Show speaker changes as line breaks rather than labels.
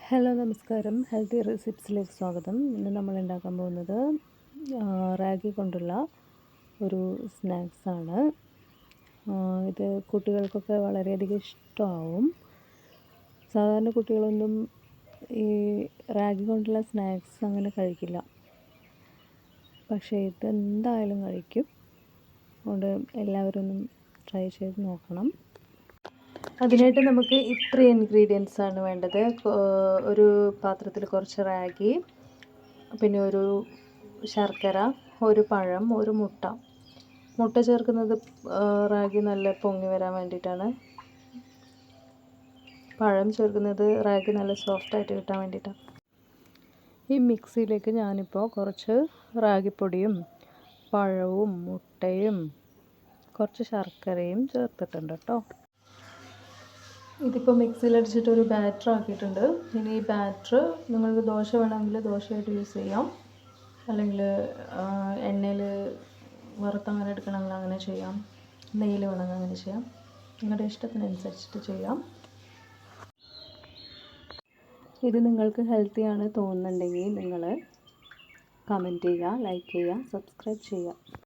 Hello നമസ്കാരം, healthy റെസിപ്സിലേക്ക് സ്വാഗതം. ഇന്ന് നമ്മൾ ഉണ്ടാക്കാൻ പോകുന്നത് റാഗി കൊണ്ടുള്ള ഒരു സ്നാക്സാണ്. ഇത് കുട്ടികൾക്കൊക്കെ വളരെയധികം ഇഷ്ടമാവും. സാധാരണ കുട്ടികളൊന്നും ഈ റാഗി കൊണ്ടുള്ള സ്നാക്സ് അങ്ങനെ കഴിക്കില്ല, പക്ഷേ ഇത് എന്തായാലും കഴിക്കും. അതുകൊണ്ട് എല്ലാവരും ഒന്നും ട്രൈ ചെയ്ത് നോക്കണം. അതിനായിട്ട് നമുക്ക് ഇത്രയും ഇൻഗ്രീഡിയൻസ് ആണ് വേണ്ടത്. ഒരു പാത്രത്തിൽ കുറച്ച് റാഗി, പിന്നെ ഒരു ശർക്കര, ഒരു പഴം, ഒരു മുട്ട ചേർക്കുന്നത് റാഗി നല്ല പൊങ്ങി വരാൻ വേണ്ടിയിട്ടാണ്. പഴം ചേർക്കുന്നത് റാഗി നല്ല സോഫ്റ്റായിട്ട് കിട്ടാൻ വേണ്ടിയിട്ടാണ്. ഈ മിക്സിയിലേക്ക് ഞാനിപ്പോൾ കുറച്ച് റാഗിപ്പൊടിയും പഴവും മുട്ടയും കുറച്ച് ശർക്കരയും ചേർത്തിട്ടുണ്ട് കേട്ടോ. ഇതിപ്പോൾ മിക്സിയിലടിച്ചിട്ട് ഒരു ബാറ്റർ ആക്കിയിട്ടുണ്ട്. ഇനി ഈ ബാറ്റർ നിങ്ങൾക്ക് ദോശ വേണമെങ്കിൽ ദോശയായിട്ട് യൂസ് ചെയ്യാം, അല്ലെങ്കിൽ എണ്ണയിൽ വറുത്തങ്ങനെ എടുക്കണമെങ്കിൽ അങ്ങനെ ചെയ്യാം, നെയ്യിൽ വേണമെങ്കിൽ അങ്ങനെ ചെയ്യാം. നിങ്ങളുടെ ഇഷ്ടത്തിനനുസരിച്ചിട്ട് ചെയ്യാം. ഇത് നിങ്ങൾക്ക് ഹെൽത്തിയാണ് തോന്നുന്നുണ്ടെങ്കിൽ നിങ്ങൾ കമൻറ്റ് ചെയ്യുക, ലൈക്ക് ചെയ്യുക, സബ്സ്ക്രൈബ് ചെയ്യുക.